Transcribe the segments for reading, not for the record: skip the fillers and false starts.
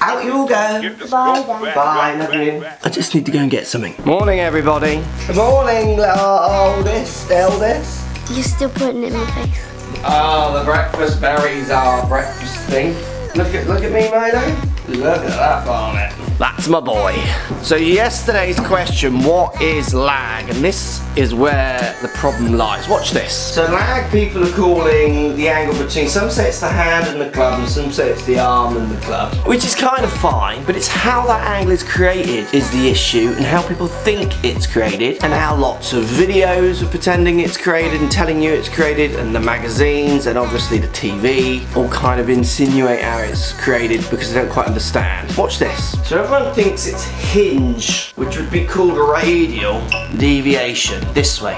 Out you all go. Bye, Dad. Bye, love you. I just need to go and get something. Morning, everybody. Good morning, eldest. You're still putting it in my face. Oh, the breakfast berries are breakfast thing. Look at me, Milo. Look at that bonnet. That's my boy. So yesterday's question, what is lag? And this is where the problem lies. Watch this. So lag, people are calling the angle between, some say it's the hand and the club, and some say it's the arm and the club, which is kind of fine, but it's how that angle is created is the issue, and how people think it's created, and how lots of videos are pretending it's created and telling you it's created, and the magazines and obviously the TV all kind of insinuate how it's created because they don't quite understand. Watch this. So everyone thinks it's hinge, which would be called a radial deviation, this way.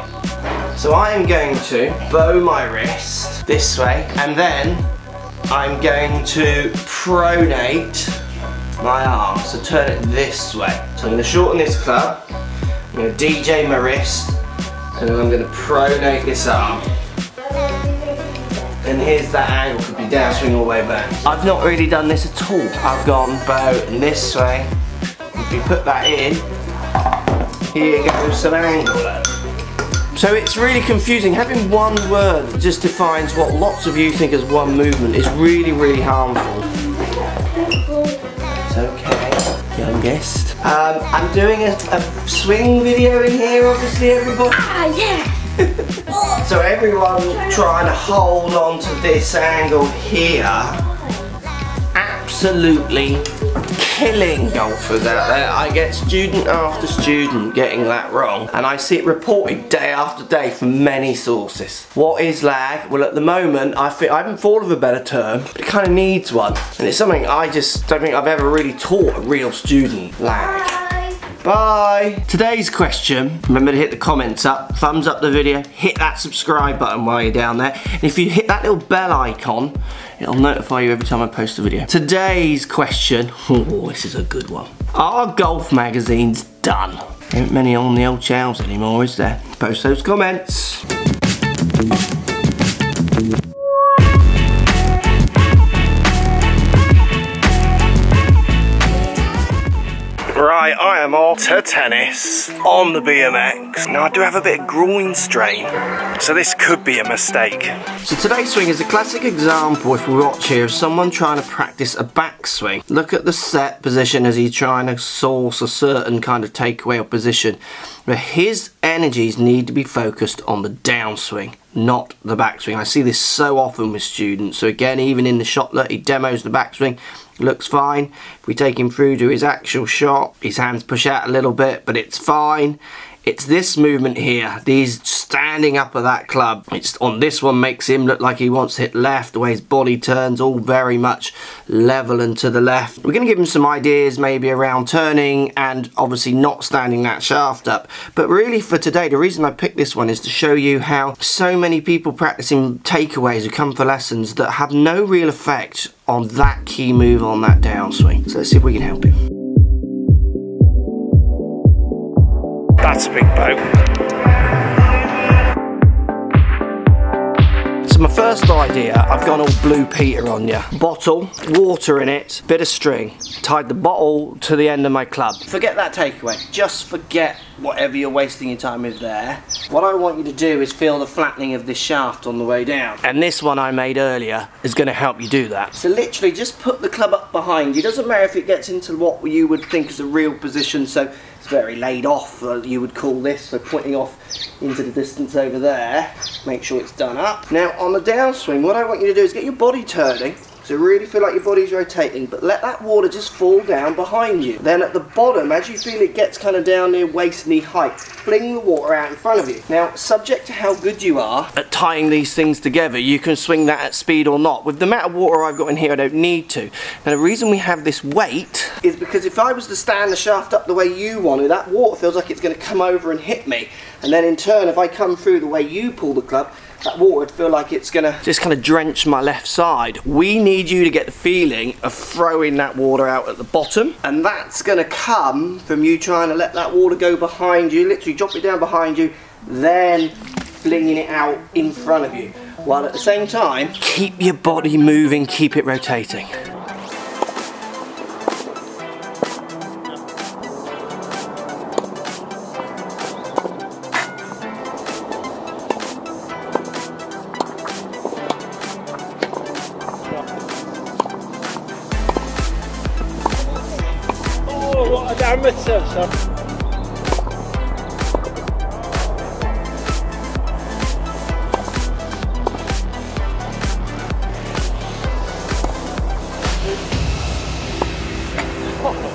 So I am going to bow my wrist this way, and then I'm going to pronate my arm, so turn it this way. So I'm going to shorten this club, I'm going to DJ my wrist, and then I'm going to pronate this arm. And here's that angle, could be downswing all the way back. I've not really done this at all. I've gone bow in this way. If you put that in, here goes some angle. So it's really confusing. Having one word that just defines what lots of you think as one movement is really, really harmful. It's okay, youngest. I'm doing a swing video in here, obviously, everybody. Ah, yeah. So everyone trying to hold on to this angle here, absolutely killing golfers out there. I get student after student getting that wrong, and I see it reported day after day from many sources. What is lag? Well, at the moment I haven't thought of a better term, but it kind of needs one, and it's something I just don't think I've ever really taught a real student. Lag. Bye! Today's question, remember to hit the comments up, thumbs up the video, hit that subscribe button while you're down there, and if you hit that little bell icon, it'll notify you every time I post a video. Today's question, oh, this is a good one. Are golf magazines done? There ain't many on the old shelves anymore, is there? Post those comments. Right, I am off to tennis on the BMX. Now I do have a bit of groin strain, so this could be a mistake. So today's swing is a classic example, if we watch here, of someone trying to practice a backswing. Look at the set position as he's trying to source a certain kind of takeaway or position. But his energies need to be focused on the downswing, not the backswing. I see this so often with students. So again, even in the shotlet, he demos the backswing. Looks fine. If we take him through to his actual shot, his hands push out a little bit, but it's fine. It's this movement here, these standing up of that club. It's on this one makes him look like he wants to hit left, the way his body turns, all very much level and to the left. We're going to give him some ideas maybe around turning and obviously not standing that shaft up. But really for today, the reason I picked this one is to show you how so many people practicing takeaways who come for lessons that have no real effect on that key move on that downswing. So let's see if we can help him. That's a big boat. So my first idea, I've gone all Blue Peter on you. Bottle, water in it, bit of string. Tied the bottle to the end of my club. Forget that takeaway. Just forget whatever you're wasting your time with there. What I want you to do is feel the flattening of this shaft on the way down. And this one I made earlier is going to help you do that. So literally just put the club up behind you. Doesn't matter if it gets into what you would think is a real position. So it's very laid off, you would call this. So pointing off into the distance over there. Make sure it's done up. Now on the downswing, what I want you to do is get your body turning. So really feel like your body's rotating, but let that water just fall down behind you. Then at the bottom, as you feel it gets kind of down near waist knee height, fling the water out in front of you. Now, subject to how good you are at tying these things together, you can swing that at speed or not. With the amount of water I've got in here, I don't need to. Now, the reason we have this weight is because if I was to stand the shaft up the way you want to, that water feels like it's going to come over and hit me. And then in turn, if I come through the way you pull the club, that water would feel like it's gonna just kind of drench my left side. We need you to get the feeling of throwing that water out at the bottom, and that's gonna come from you trying to let that water go behind you, literally drop it down behind you, then flinging it out in front of you, while at the same time keep your body moving, keep it rotating. not an amateur, son.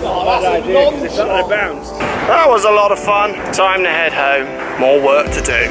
Oh, that's bad idea, 'cause it's not going to bounce. That was a lot of fun. Time to head home. More work to do.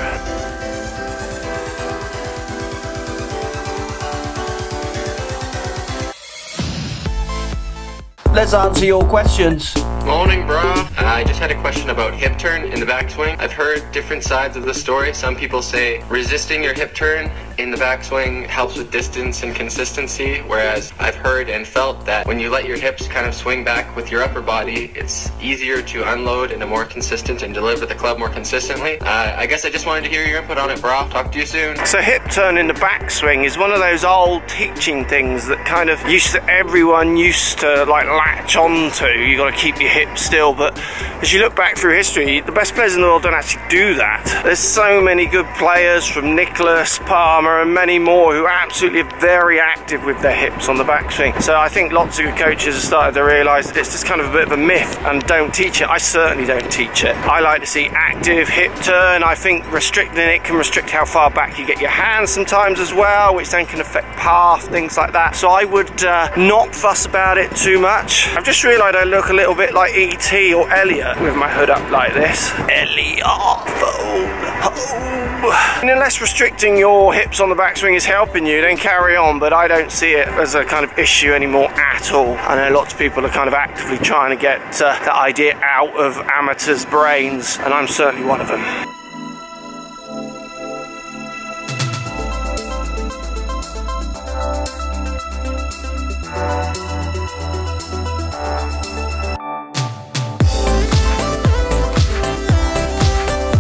Let's answer your questions. Morning, bro. I just had a question about hip turn in the backswing. I've heard different sides of the story. Some people say resisting your hip turn in the backswing helps with distance and consistency, whereas I've heard and felt that when you let your hips kind of swing back with your upper body, it's easier to unload in a more consistent and deliver the club more consistently. I guess I just wanted to hear your input on it, bro. Talk to you soon. So hip turn in the backswing is one of those old teaching things that kind of everyone used to like latch onto. You got to keep your hips still, but as you look back through history, the best players in the world don't actually do that. There's so many good players, from Nicholas, Palmer and many more, who are absolutely very active with their hips on the backswing. So I think lots of good coaches have started to realise that it's just kind of a bit of a myth and don't teach it. I certainly don't teach it. I like to see active hip turn. I think restricting it can restrict how far back you get your hands sometimes as well, which then can affect path, things like that. So I would not fuss about it too much. I've just realised I look a little bit like E.T. or Elliot with my hood up like this. Elliot, phone home. And unless restricting your hips on the backswing is helping you, then carry on, but I don't see it as a kind of issue anymore at all. I know lots of people are kind of actively trying to get that idea out of amateurs' brains, and I'm certainly one of them.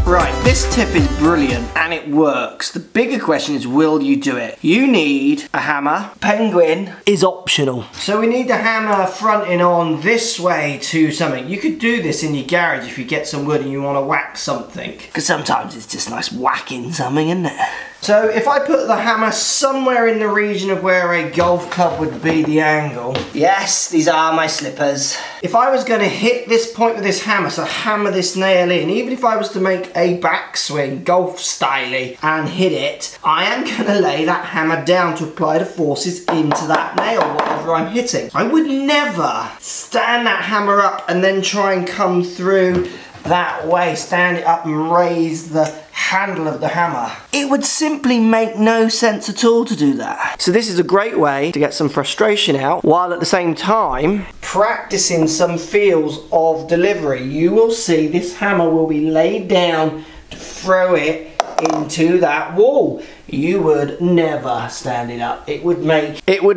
Right, this tip is brilliant and it works. The bigger question is, will you do it? You need a hammer. Penguin is optional. So we need the hammer fronting on this way to something. You could do this in your garage if you get some wood and you want to whack something. Because sometimes it's just nice whacking something, isn't it? So if I put the hammer somewhere in the region of where a golf club would be the angle. Yes, these are my slippers. If I was going to hit this point with this hammer, so hammer this nail in, even if I was to make a backswing, golf styley, and hit it, I am going to lay that hammer down to apply the forces into that nail, whatever I'm hitting. I would never stand that hammer up and then try and come through that way, stand it up and raise the handle of the hammer. It would simply make no sense at all to do that. So this is a great way to get some frustration out while at the same time practicing some feels of delivery. You will see this hammer will be laid down to throw it into that wall. You would never stand it up. It would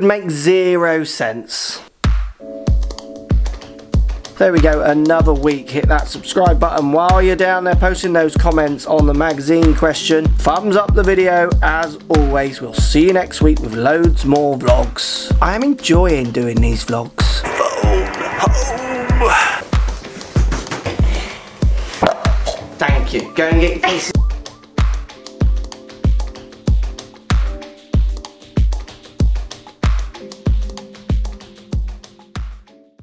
make zero sense. There we go, another week. Hit that subscribe button while you're down there posting those comments on the magazine question. Thumbs up the video as always. We'll see you next week with loads more vlogs. I am enjoying doing these vlogs. Phone home. Thank you. Go and get your pieces.